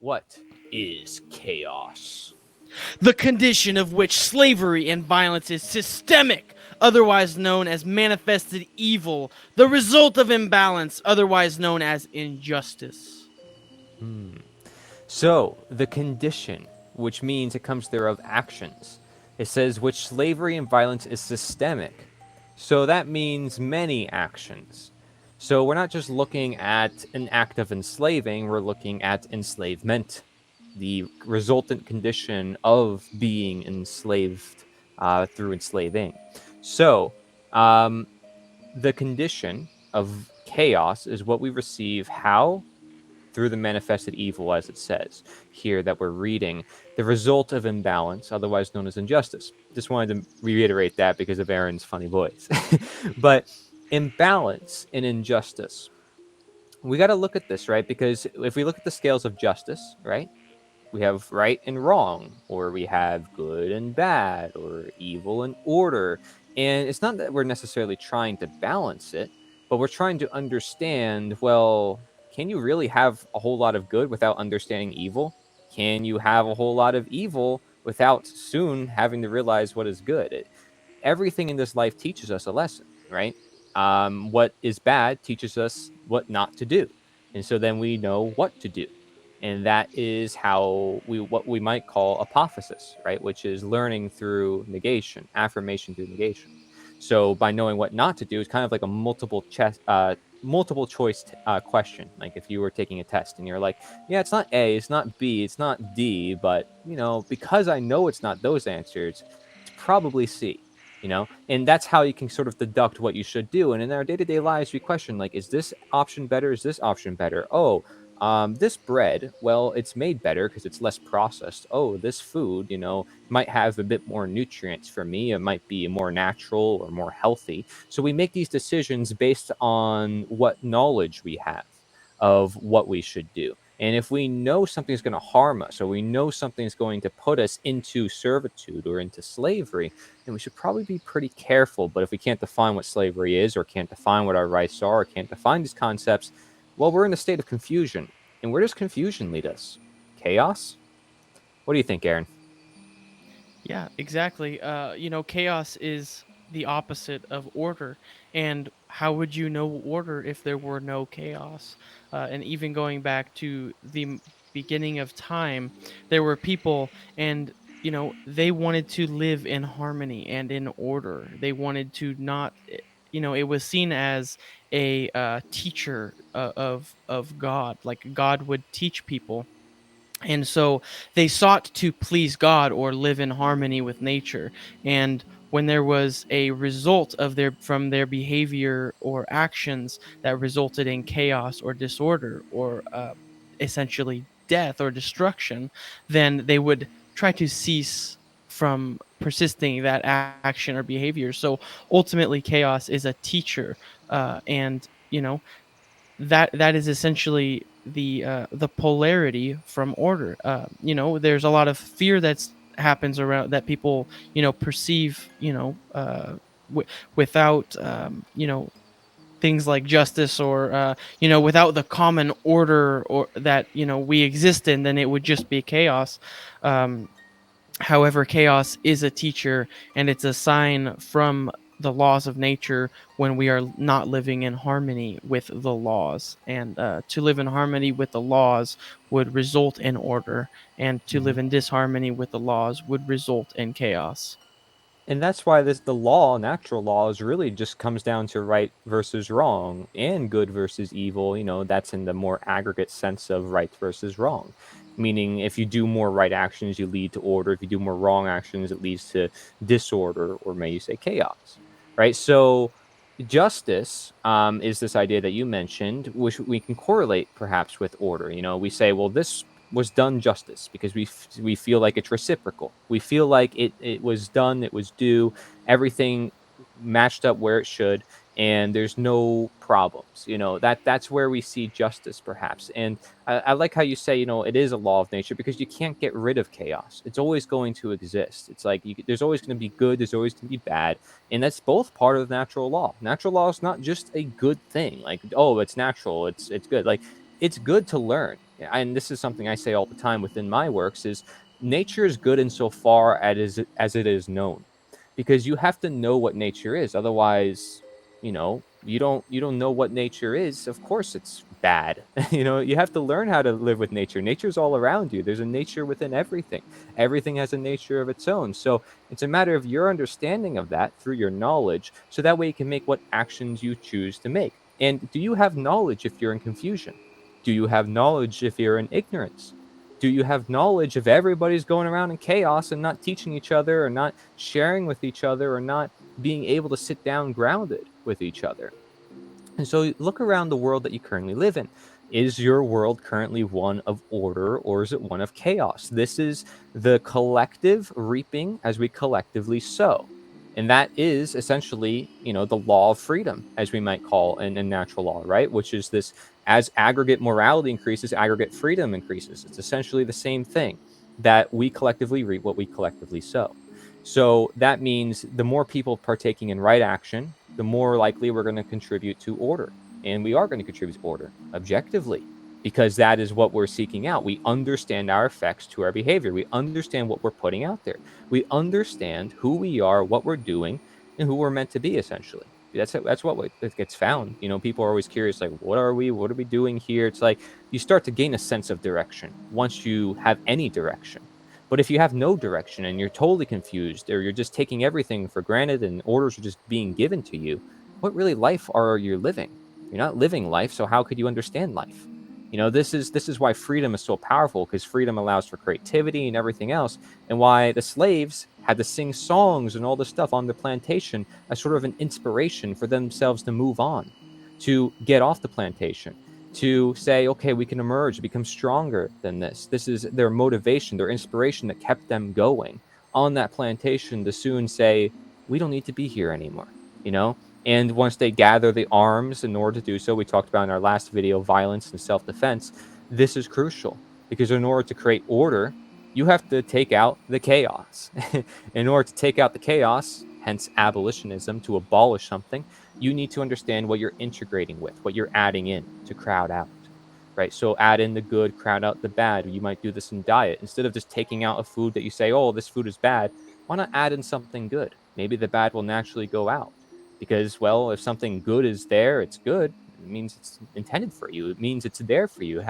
What is chaos? The condition of which slavery and violence is systemic, otherwise known as manifested evil, the result of imbalance, otherwise known as injustice. So, the condition, which means it comes there of actions. It says which slavery and violence is systemic. So that means many actions. So we're not just looking at an act of enslaving, we're looking at enslavement, the resultant condition of being enslaved through enslaving. So, um, the condition of chaos is what we receive how? Through the manifested evil, as it says here that we're reading, the result of imbalance, otherwise known as injustice. Just wanted to reiterate that because of Aaron's funny voice. But imbalance and injustice, we got to look at this, right? Because if we look at the scales of justice, right, we have right and wrong, or we have good and bad, or evil and order. And it's not that we're necessarily trying to balance it, but we're trying to understand, well, can you really have a whole lot of good without understanding evil? Can you have a whole lot of evil without soon having to realize what is good? Everything in this life teaches us a lesson, right? What is bad teaches us what not to do. And so then we know what to do. And that is how what we might call apophysis, right? Which is learning through negation, affirmation through negation. So by knowing what not to do, it's kind of like a multiple choice question. Like if you were taking a test and you're like, yeah, it's not A, it's not B, it's not D, but because I know it's not those answers, it's probably C. And that's how you can sort of deduct what you should do. And in our day-to-day lives, we question, like, is this option better? Is this option better? Oh, this bread, well, it's made better because it's less processed. Oh, this food, might have a bit more nutrients for me. It might be more natural or more healthy. So we make these decisions based on what knowledge we have of what we should do. And if we know something's going to harm us, or we know something's going to put us into servitude or into slavery, then we should probably be pretty careful. But if we can't define what slavery is, or can't define what our rights are, or can't define these concepts, well, we're in a state of confusion. And where does confusion lead us? Chaos? What do you think, Aaron? Yeah, exactly. Chaos is the opposite of order. And how would you know order if there were no chaos? And even going back to the beginning of time, there were people, and they wanted to live in harmony and in order. They wanted to not. It was seen as a teacher of God. Like God would teach people, and so they sought to please God or live in harmony with nature. And when there was a result of their behavior or actions that resulted in chaos or disorder, or essentially death or destruction, then they would try to cease from persisting that action or behavior. So ultimately, chaos is a teacher, and that is essentially the polarity from order. There's a lot of fear that's happens around that people perceive, without things like justice, or without the common order or that we exist in, then it would just be chaos. um, However, chaos is a teacher, and it's a sign from the laws of nature when we are not living in harmony with the laws. And to live in harmony with the laws would result in order, and to Mm-hmm. live in disharmony with the laws would result in chaos. And that's why the law, natural laws, really just comes down to right versus wrong and good versus evil. That's in the more aggregate sense of right versus wrong. Meaning, if you do more right actions, you lead to order. If you do more wrong actions, it leads to disorder, or may you say chaos, right? So, justice is this idea that you mentioned, which we can correlate perhaps with order. We say, well, this was done justice because we feel like it's reciprocal. We feel like it was done, it was due, everything matched up where it should, and there's no problems. That's where we see justice, perhaps. And I like how you say, it is a law of nature because you can't get rid of chaos. It's always going to exist. It's like there's always going to be good, there's always going to be bad, and that's both part of natural law. Natural law is not just a good thing, like, oh, it's natural, it's good. Like, it's good to learn. and this is something I say all the time within my works, is nature is good insofar as it is known, because you have to know what nature is. Otherwise, you don't know what nature is. Of course, it's bad. You have to learn how to live with nature. Nature's all around you. There's a nature within everything. Everything has a nature of its own. So it's a matter of your understanding of that through your knowledge, so that way you can make what actions you choose to make. And do you have knowledge if you're in confusion? Do you have knowledge if you're in ignorance? Do you have knowledge if everybody's going around in chaos and not teaching each other, or not sharing with each other, or not being able to sit down grounded with each other? And so look around the world that you currently live in. Is your world currently one of order, or is it one of chaos? This is the collective reaping as we collectively sow. And that is essentially, the law of freedom, as we might call in natural law, right? Which is this: as aggregate morality increases, aggregate freedom increases. It's essentially the same thing, that we collectively reap what we collectively sow. So that means the more people partaking in right action, the more likely we're going to contribute to order. And we are going to contribute to order objectively, because that is what we're seeking out. We understand our effects to our behavior. We understand what we're putting out there. We understand who we are, what we're doing, and who we're meant to be, essentially. That's what it gets found. People are always curious, like, what are we? What are we doing here? It's like you start to gain a sense of direction once you have any direction. But if you have no direction and you're totally confused, or you're just taking everything for granted and orders are just being given to you, what really life are you living? You're not living life, so how could you understand life? This is why freedom is so powerful, because freedom allows for creativity and everything else, and why the slaves had to sing songs and all this stuff on the plantation as sort of an inspiration for themselves to move on, to get off the plantation, to say, okay, we can emerge, become stronger than this. This is their motivation, their inspiration that kept them going on that plantation, to soon say, we don't need to be here anymore, you know? And once they gather the arms in order to do so, we talked about in our last video, violence and self defense. This is crucial, because in order to create order, you have to take out the chaos. In order to take out the chaos, hence abolitionism, to abolish something, you need to understand what you're integrating with, what you're adding in to crowd out, right? So add in the good, crowd out the bad. You might do this in diet. Instead of just taking out a food that you say, oh, this food is bad, why not add in something good? Maybe the bad will naturally go out, because, well, if something good is there, it's good. It means it's intended for you. It means it's there for you.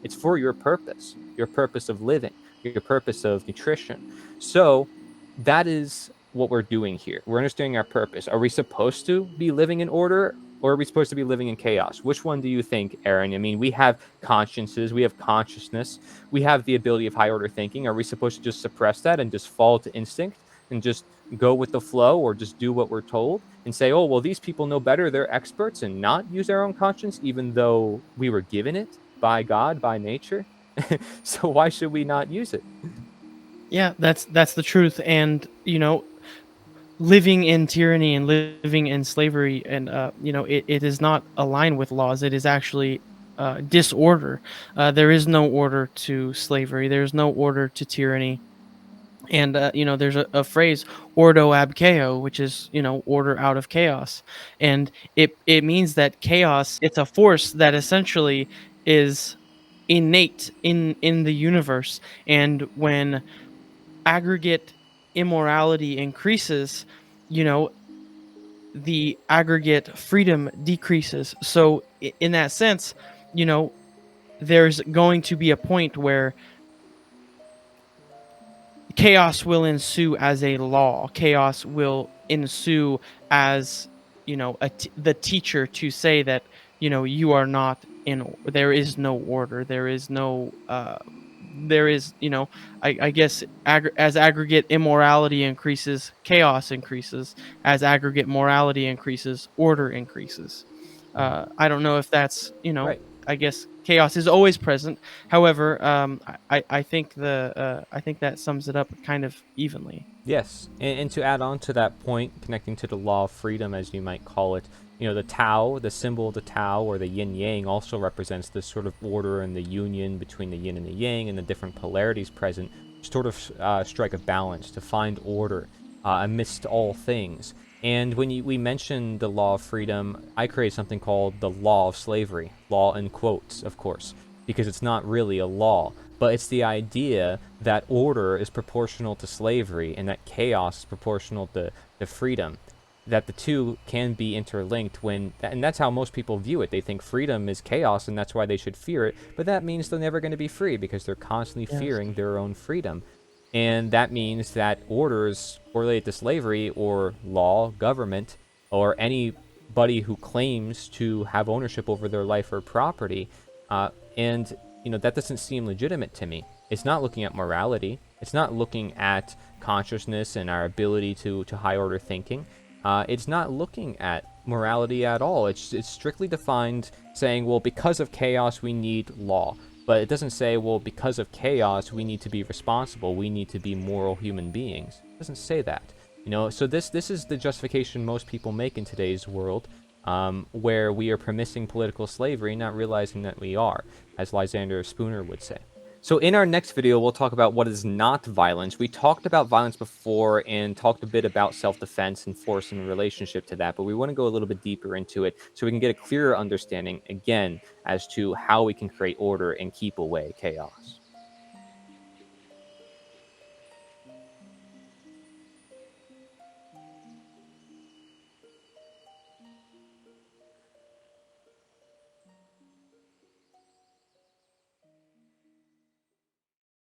It's for your purpose of living, your purpose of nutrition. So that is what we're doing here. We're understanding our purpose. Are we supposed to be living in order, or are we supposed to be living in chaos? Which one do you think, Aaron? I mean, we have consciences, we have consciousness, we have the ability of high order thinking. Are we supposed to just suppress that and just fall to instinct and just go with the flow, or just do what we're told and say, oh, well, these people know better, they're experts, and not use our own conscience, even though we were given it by God, by nature? So why should we not use it? Yeah, that's the truth. And living in tyranny and living in slavery, and it is not aligned with laws. It is actually disorder. There is no order to slavery. There's no order to tyranny. And there's a phrase, ordo ab chaos, which is order out of chaos. And it means that chaos, it's a force that essentially is innate in the universe. And when aggregate immorality increases, you know the aggregate freedom decreases. So in that sense, you know there's going to be a point where chaos will ensue as a law. Chaos will ensue as the teacher to say that you are not in. There is no order. There is no. There is I guess as aggregate immorality increases, chaos increases. As aggregate morality increases, order increases. Mhm. I don't know if that's Right. I guess chaos is always present. However, I think I think that sums it up kind of evenly. Yes, and to add on to that point, connecting to the law of freedom, as you might call it, the Tao, the symbol of the Tao, or the yin yang, also represents this sort of order and the union between the yin and the yang, and the different polarities present, to sort of strike a balance, to find order amidst all things. And when we mentioned the law of freedom, I created something called the law of slavery, law in quotes, of course. because it's not really a law. But it's the idea that order is proportional to slavery and that chaos is proportional to freedom. That the two can be interlinked and that's how most people view it. They think freedom is chaos and that's why they should fear it. But that means they're never going to be free because they're constantly Yes. fearing their own freedom. And that means that orders correlated to slavery or law, government, or anybody who claims to have ownership over their life or property. And, that doesn't seem legitimate to me. It's not looking at morality. It's not looking at consciousness and our ability to high order thinking. It's not looking at morality at all. It's strictly defined saying, well, because of chaos, we need law. But it doesn't say, well, because of chaos, we need to be responsible. We need to be moral human beings. It doesn't say that. So this is the justification most people make in today's world, where we are permitting political slavery, not realizing that we are, as Lysander Spooner would say. So in our next video, we'll talk about what is not violence. We talked about violence before and talked a bit about self-defense and force in relationship to that, but we want to go a little bit deeper into it so we can get a clearer understanding, again, as to how we can create order and keep away chaos.